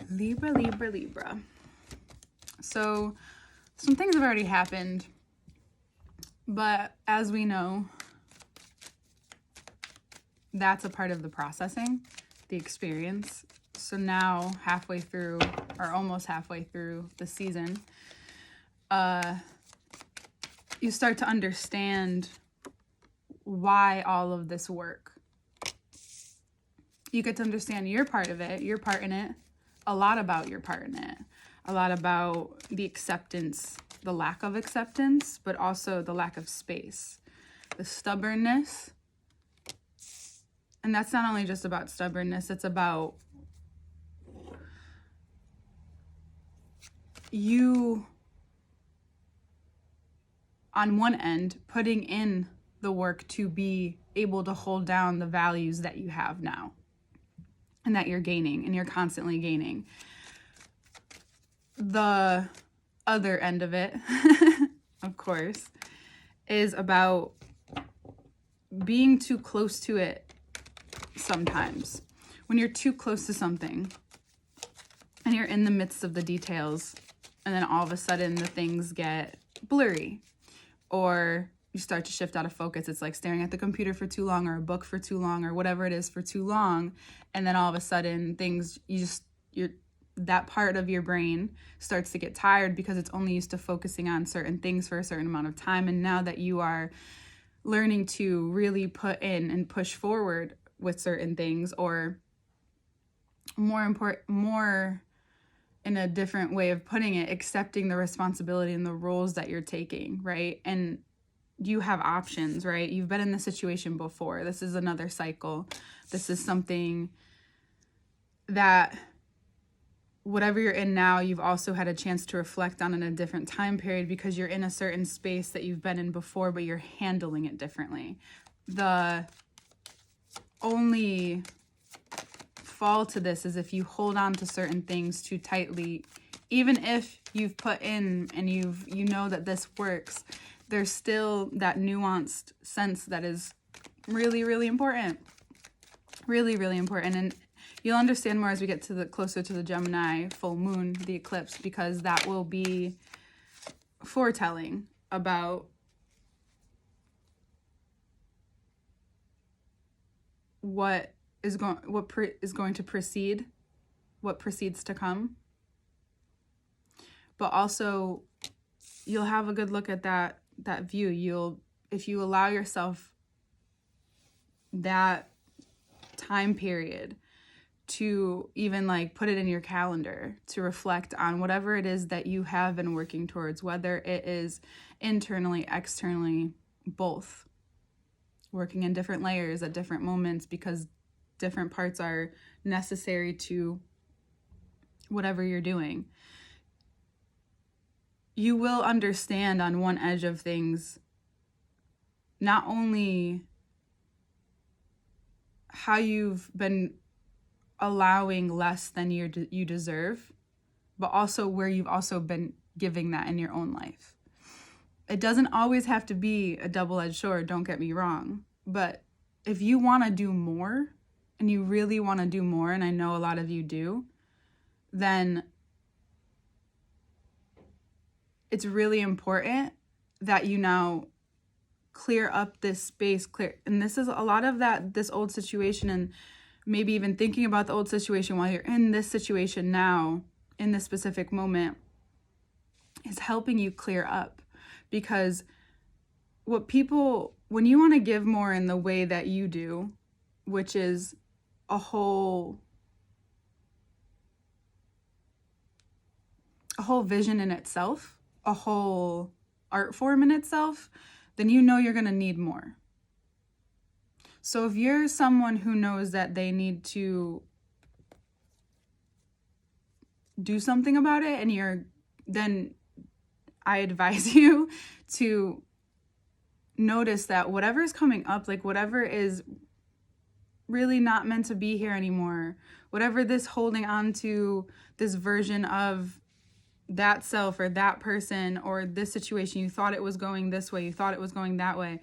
Libra, Libra, Libra. So some things have already happened, but as we know, that's a part of the processing, the experience. So now halfway through, or almost halfway through the season, you start to understand why all of this work. You get to understand your part of it, your part in it, a lot about your part in it, a lot about the acceptance, the lack of acceptance, but also the lack of space, the stubbornness. And that's not only just about stubbornness, it's about you, on one end, putting in the work to be able to hold down the values that you have now and that you're gaining and you're constantly gaining. The other end of it, of course, is about being too close to it sometimes. When you're too close to something and you're in the midst of the details, and then all of a sudden the things get blurry or you start to shift out of focus. It's like staring at the computer for too long or a book for too long or whatever it is for too long. And then all of a sudden things, that part of your brain starts to get tired because it's only used to focusing on certain things for a certain amount of time. And now that you are learning to really put in and push forward with certain things, or more in a different way of putting it, accepting the responsibility and the roles that you're taking, right? And you have options, right? You've been in this situation before. This is another cycle. This is something that whatever you're in now, you've also had a chance to reflect on in a different time period because you're in a certain space that you've been in before, but you're handling it differently. The only fall to this is if you hold on to certain things too tightly. Even if you've put in and you know that this works, there's still that nuanced sense that is really, really important. Really, really important. And you'll understand more as we get to the closer to the Gemini full moon, the eclipse, because that will be foretelling about what is going to precede, what precedes to come. But also, you'll have a good look at that view. If you allow yourself that time period to even like put it in your calendar to reflect on whatever it is that you have been working towards, whether it is internally, externally, both, working in different layers at different moments because different parts are necessary to whatever you're doing. You will understand on one edge of things not only how you've been allowing less than you deserve, but also where you've also been giving that in your own life. It doesn't always have to be a double-edged sword, don't get me wrong. But if you want to do more, and you really want to do more, and I know a lot of you do, then it's really important that you now clear up this space, and this is a lot of this old situation, and maybe even thinking about the old situation while you're in this situation now, in this specific moment, is helping you clear up. Because when you want to give more in the way that you do, which is a whole vision in itself, a whole art form in itself, then you know you're going to need more. So if you're someone who knows that they need to do something about it, and then I advise you to notice that whatever is coming up, like whatever is really not meant to be here anymore, whatever this holding on to this version of that self or that person or this situation, you thought it was going this way, you thought it was going that way,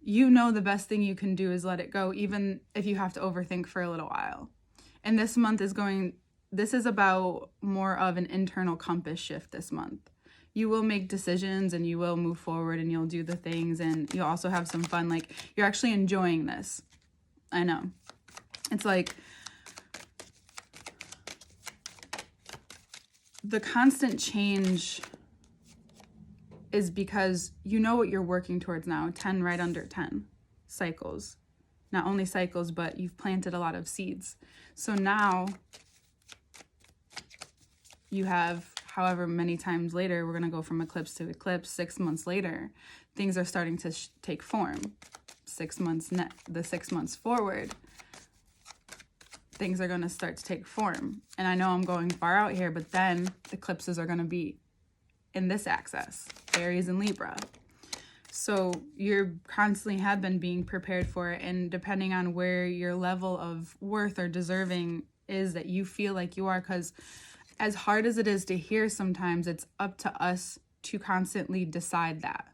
you know the best thing you can do is let it go, even if you have to overthink for a little while. And this month is going this is about more of an internal compass shift this month. You will make decisions and you will move forward and you'll do the things, and you'll also have some fun. Like, you're actually enjoying this. I know. It's like the constant change is because you know what you're working towards now. 10 right under 10 cycles. Not only cycles, but you've planted a lot of seeds. So now you have, however many times later, we're going to go from eclipse to eclipse, 6 months later, things are starting to take form. 6 months, the 6 months forward, things are going to start to take form. And I know I'm going far out here, but then eclipses are going to be in this axis, Aries and Libra. So you're constantly have been being prepared for it. And depending on where your level of worth or deserving is that you feel like you are, because as hard as it is to hear sometimes, it's up to us to constantly decide that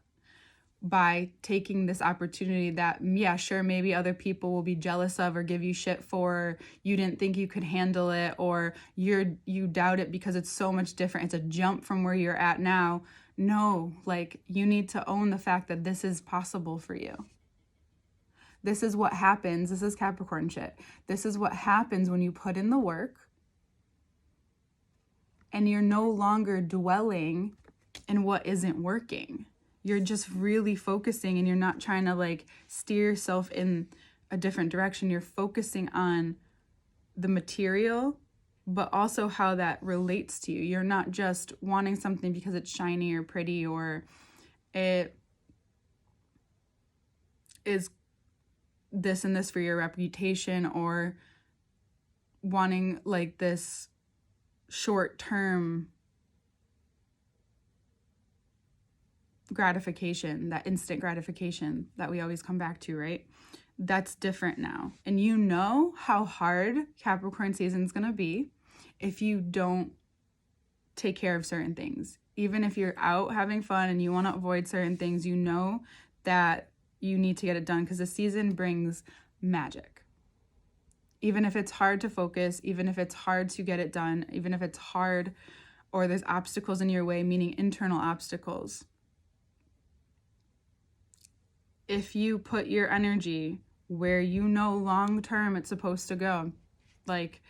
by taking this opportunity that, yeah, sure, maybe other people will be jealous of or give you shit for, you didn't think you could handle it, or you doubt it because it's so much different. It's a jump from where you're at now. No, like, you need to own the fact that this is possible for you. This is what happens. This is Capricorn shit. This is what happens when you put in the work and you're no longer dwelling in what isn't working. You're just really focusing, and you're not trying to like steer yourself in a different direction. You're focusing on the material, but also how that relates to you. You're not just wanting something because it's shiny or pretty, or it is this and this for your reputation, or wanting like this short-term gratification, that instant gratification that we always come back to, right? That's different now. And you know how hard Capricorn season is going to be if you don't take care of certain things. Even if you're out having fun and you want to avoid certain things, you know that you need to get it done, because the season brings magic. Even if it's hard to focus, even if it's hard to get it done, even if it's hard or there's obstacles in your way, meaning internal obstacles. If you put your energy where you know long term it's supposed to go, like,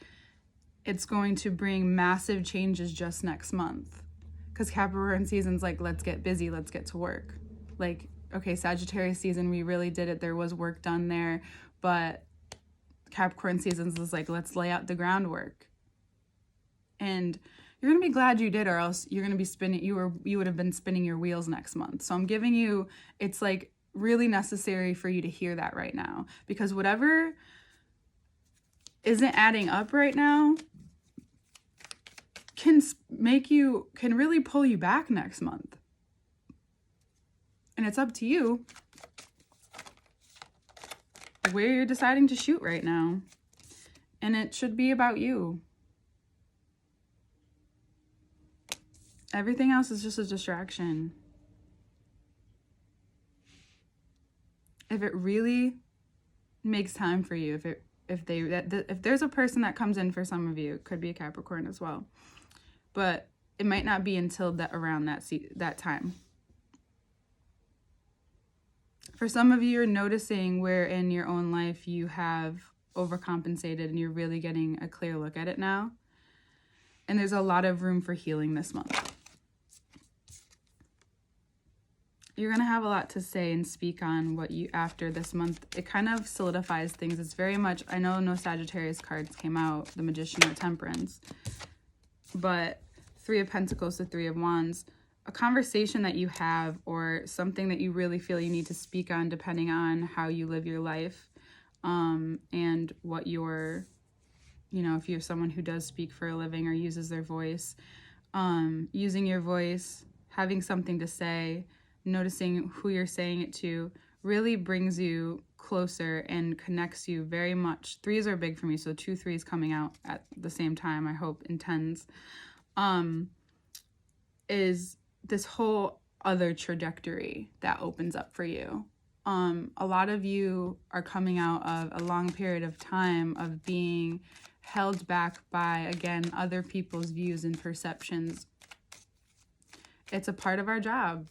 it's going to bring massive changes just next month. Because Capricorn season's like, let's get busy, let's get to work. Like, okay, Sagittarius season, we really did it. There was work done there. But Capricorn seasons is like, let's lay out the groundwork. And you're going to be glad you did, or else you're going to be spinning, you would have been spinning your wheels next month. So I'm giving you, it's like really necessary for you to hear that right now, because whatever isn't adding up right now can really pull you back next month. And it's up to you where you're deciding to shoot right now. And it should be about you. Everything else is just a distraction. If it really makes time for you, if there's a person that comes in for some of you, it could be a Capricorn as well, but it might not be until around that time. For some of you, you're noticing where in your own life you have overcompensated, and you're really getting a clear look at it now. And there's a lot of room for healing this month. You're going to have a lot to say and speak on what you, after this month, it kind of solidifies things. It's very much, I know no Sagittarius cards came out, the Magician or Temperance, but Three of Pentacles to Three of Wands, a conversation that you have or something that you really feel you need to speak on, depending on how you live your life, and what your, if you're someone who does speak for a living or uses their voice, using your voice, having something to say, noticing who you're saying it to, really brings you closer and connects you very much. Threes are big for me, so 2 3s coming out at the same time, I hope, in tens, is this whole other trajectory that opens up for you. A lot of you are coming out of a long period of time of being held back by, again, other people's views and perceptions. It's a part of our job.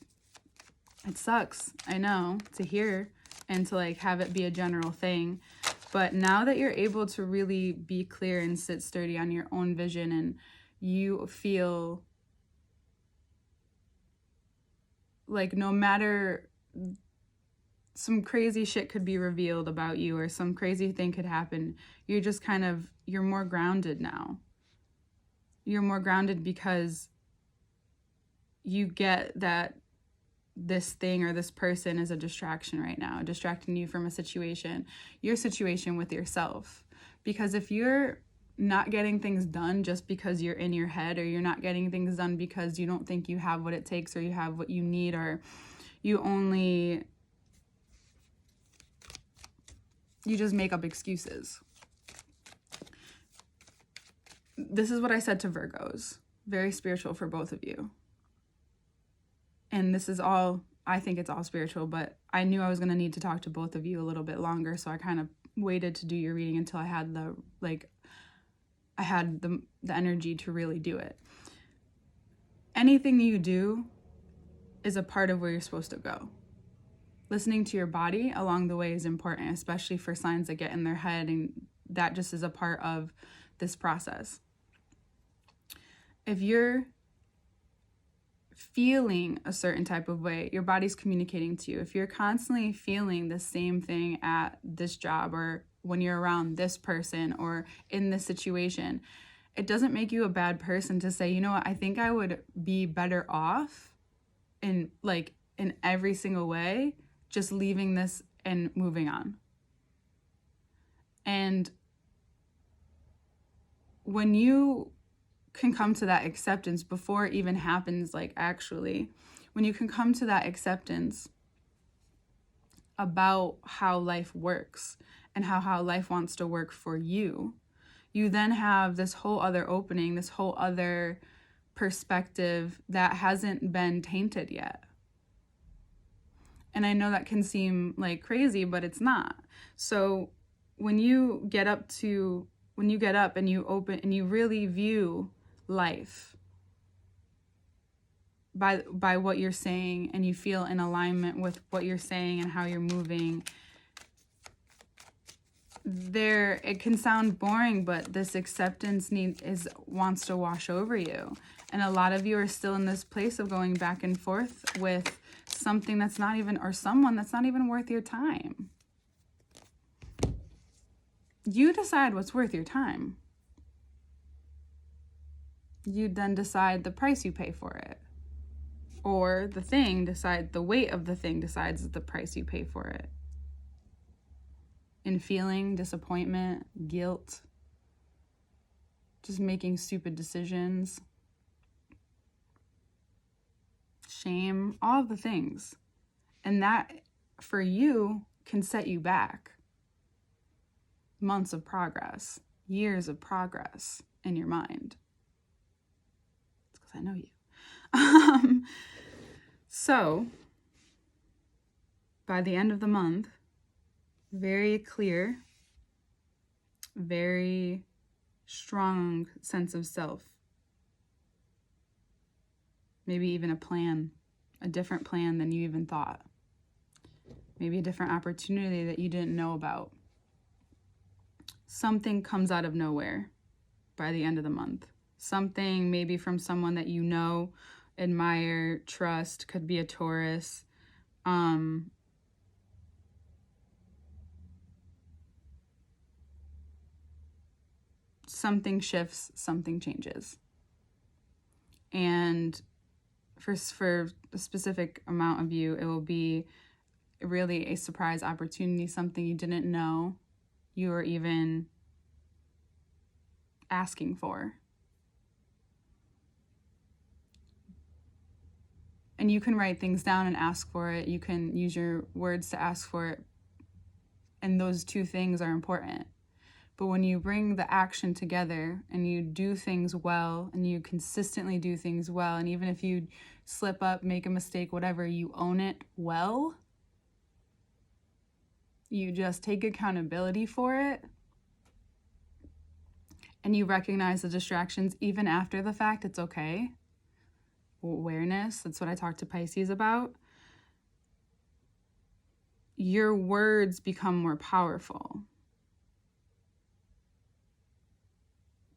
It sucks, I know, to hear and to like have it be a general thing. But now that you're able to really be clear and sit sturdy on your own vision, and you feel like no matter, some crazy shit could be revealed about you or some crazy thing could happen, you're just kind of, you're more grounded now. You're more grounded because you get that this thing or this person is a distraction right now, distracting you from a situation, your situation with yourself. Because if you're not getting things done just because you're in your head, or you're not getting things done because you don't think you have what it takes, or you have what you need, or you just make up excuses. This is what I said to Virgos. Very spiritual for both of you. And this is all, I think it's all spiritual, but I knew I was going to need to talk to both of you a little bit longer, so I kind of waited to do your reading until I had the energy to really do it. Anything you do is a part of where you're supposed to go. Listening to your body along the way is important, especially for signs that get in their head, and that just is a part of this process. If you're feeling a certain type of way, your body's communicating to you. If you're constantly feeling the same thing at this job, or when you're around this person, or in this situation, it doesn't make you a bad person to say, you know what, I think I would be better off in every single way, just leaving this and moving on. And when you can come to that acceptance before it even happens, when you can come to that acceptance about how life works and how life wants to work for you, you then have this whole other opening, this whole other perspective that hasn't been tainted yet. And I know that can seem like crazy, but it's not. So when you get up and you open and you really view life by what you're saying, and you feel in alignment with what you're saying and how you're moving, it can sound boring, but this acceptance wants to wash over you. And a lot of you are still in this place of going back and forth with something that's not even, or someone that's not even worth your time. You decide what's worth your time. You then decide the price you pay for it. Or the weight of the thing decides the price you pay for it. In feeling, disappointment, guilt, just making stupid decisions, shame, all of the things. And that, for you, can set you back months of progress, years of progress in your mind. It's because I know you. So, by the end of the month, very clear, very strong sense of self. Maybe even a plan, a different plan than you even thought. Maybe a different opportunity that you didn't know about. Something comes out of nowhere by the end of the month. Something maybe from someone that you know, admire, trust, could be a Taurus. Something shifts, something changes. And for a specific amount of you, it will be really a surprise opportunity, something you didn't know you were even asking for. And you can write things down and ask for it. You can use your words to ask for it. And those two things are important. But when you bring the action together and you do things well, and you consistently do things well, and even if you slip up, make a mistake, whatever, you own it well, you just take accountability for it, and you recognize the distractions even after the fact, it's okay. Awareness, that's what I talked to Pisces about. Your words become more powerful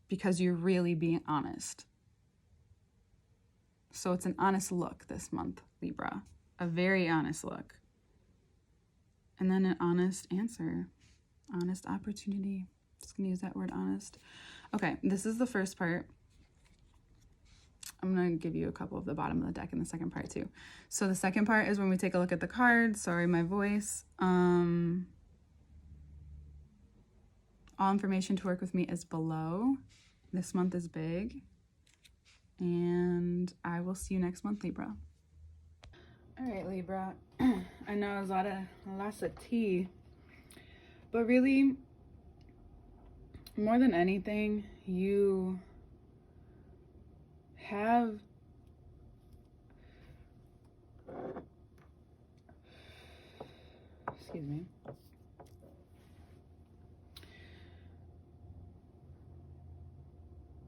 because you're really being honest. So it's an honest look this month, Libra. A very honest look. And then an honest answer. Honest opportunity. Just gonna use that word honest. Okay, this is the first part. I'm gonna give you a couple of the bottom of the deck in the second part too. So the second part is when we take a look at the cards. Sorry, my voice. All information to work with me is below. This month is big. And I will see you next month, Libra. All right, Libra. I know it's lots of tea. But really, more than anything, you have excuse me.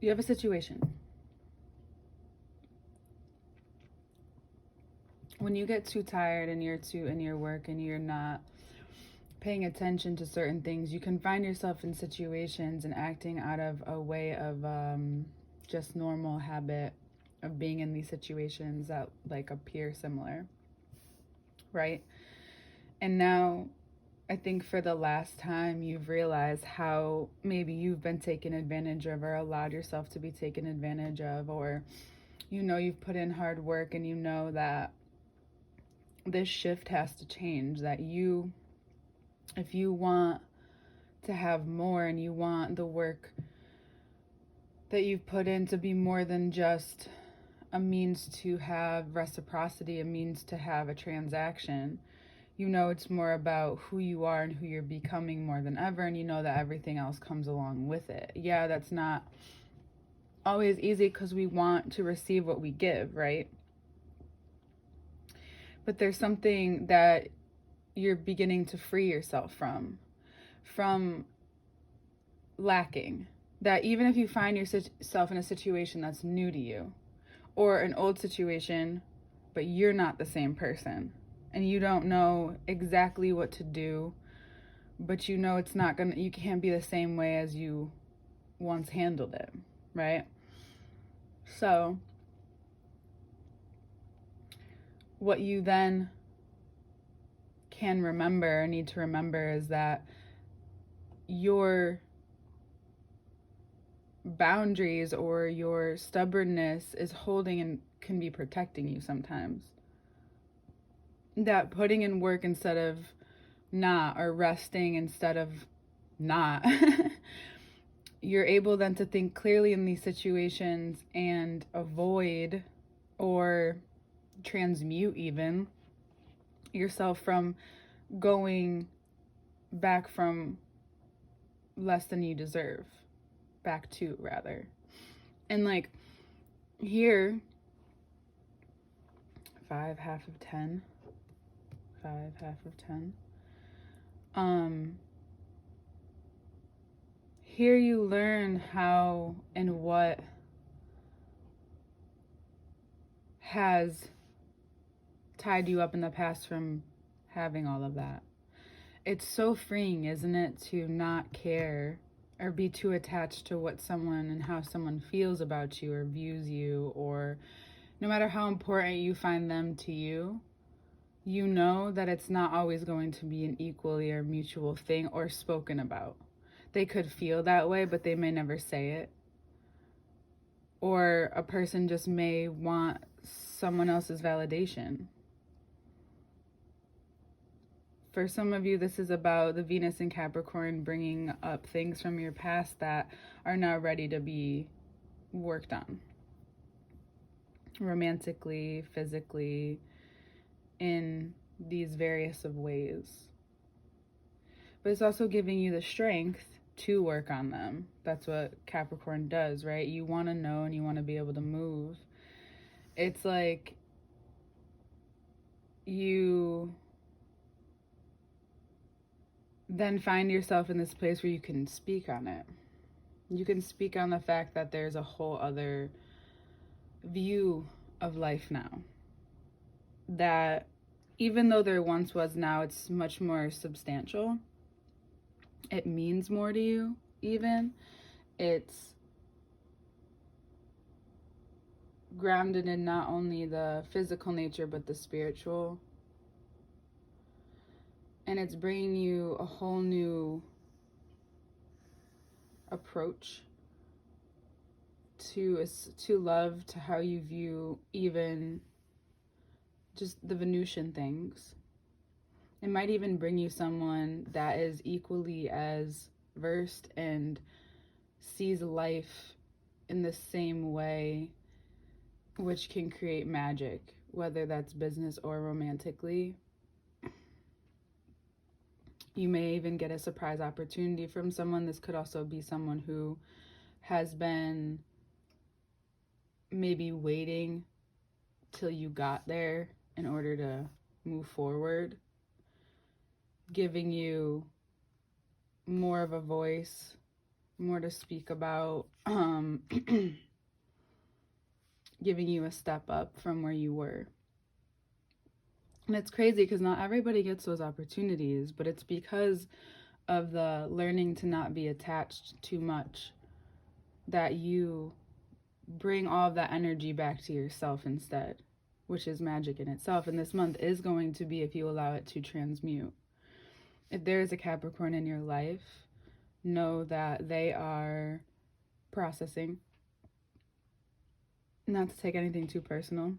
You have a situation. When you get too tired and you're too in your work and you're not paying attention to certain things, you can find yourself in situations and acting out of a way of just normal habit of being in these situations that like appear similar, right? And now I think for the last time you've realized how maybe you've been taken advantage of or allowed yourself to be taken advantage of, or you know you've put in hard work and you know that this shift has to change, that you, if you want to have more and you want the work that you've put in to be more than just a means to have reciprocity, a means to have a transaction, you know it's more about who you are and who you're becoming more than ever, and you know that everything else comes along with it. Yeah, that's not always easy because we want to receive what we give, right? But there's something that you're beginning to free yourself from lacking. That even if you find yourself in a situation that's new to you, or an old situation, but you're not the same person, and you don't know exactly what to do, but you know you can't be the same way as you once handled it, right? So what you then can remember, need to remember, is that your boundaries or your stubbornness is holding and can be protecting you sometimes. That putting in work instead of not, or resting instead of not, you're able then to think clearly in these situations and avoid or transmute even yourself from going back from less than you deserve, back to rather. And like here, 5 half of 10, 5 half of 10, here you learn how and what has tied you up in the past from having all of that. It's so freeing, isn't it, to not care or be too attached to what someone and how someone feels about you or views you, or no matter how important you find them to you, you know that it's not always going to be an equally or mutual thing or spoken about. They could feel that way, but they may never say it. Or a person just may want someone else's validation. For some of you, this is about the Venus in Capricorn bringing up things from your past that are now ready to be worked on. Romantically, physically, in these various of ways. But it's also giving you the strength to work on them. That's what Capricorn does, right? You want to know and you want to be able to move. It's like you then find yourself in this place where you can speak on it. You can speak on the fact that there's a whole other view of life now. That even though there once was, now it's much more substantial. It means more to you, even. It's grounded in not only the physical nature, but the spiritual. And it's bringing you a whole new approach to love, to how you view even just the Venusian things. It might even bring you someone that is equally as versed and sees life in the same way, which can create magic, whether that's business or romantically. You may even get a surprise opportunity from someone. This could also be someone who has been maybe waiting till you got there in order to move forward, giving you more of a voice, more to speak about, giving you a step up from where you were. And it's crazy because not everybody gets those opportunities, but it's because of the learning to not be attached too much that you bring all of that energy back to yourself instead, which is magic in itself. And this month is going to be, if you allow it to transmute. If there is a Capricorn in your life, know that they are processing. Not to take anything too personal.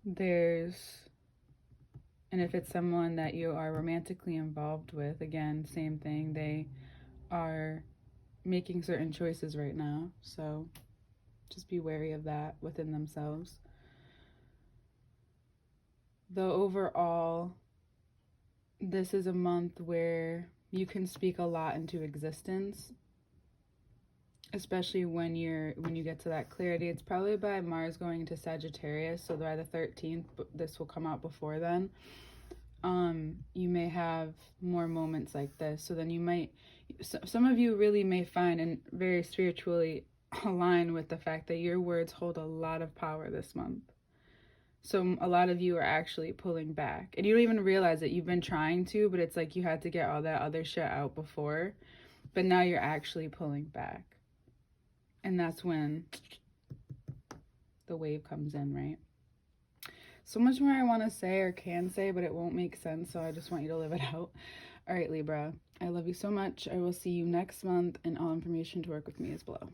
And if it's someone that you are romantically involved with, again, same thing. They are making certain choices right now. So just be wary of that within themselves. Though overall, this is a month where you can speak a lot into existence, especially when you get to that clarity. It's probably by Mars going to Sagittarius, so by the 13th, this will come out before then. You may have more moments like this. So then you might, some of you really may find and very spiritually align with the fact that your words hold a lot of power this month. So a lot of you are actually pulling back, and you don't even realize that you've been trying to, but it's like you had to get all that other shit out before, but now you're actually pulling back. And that's when the wave comes in, right? So much more I want to say or can say, but it won't make sense, so I just want you to live it out. All right, Libra, I love you so much. I will see you next month, and all information to work with me is below.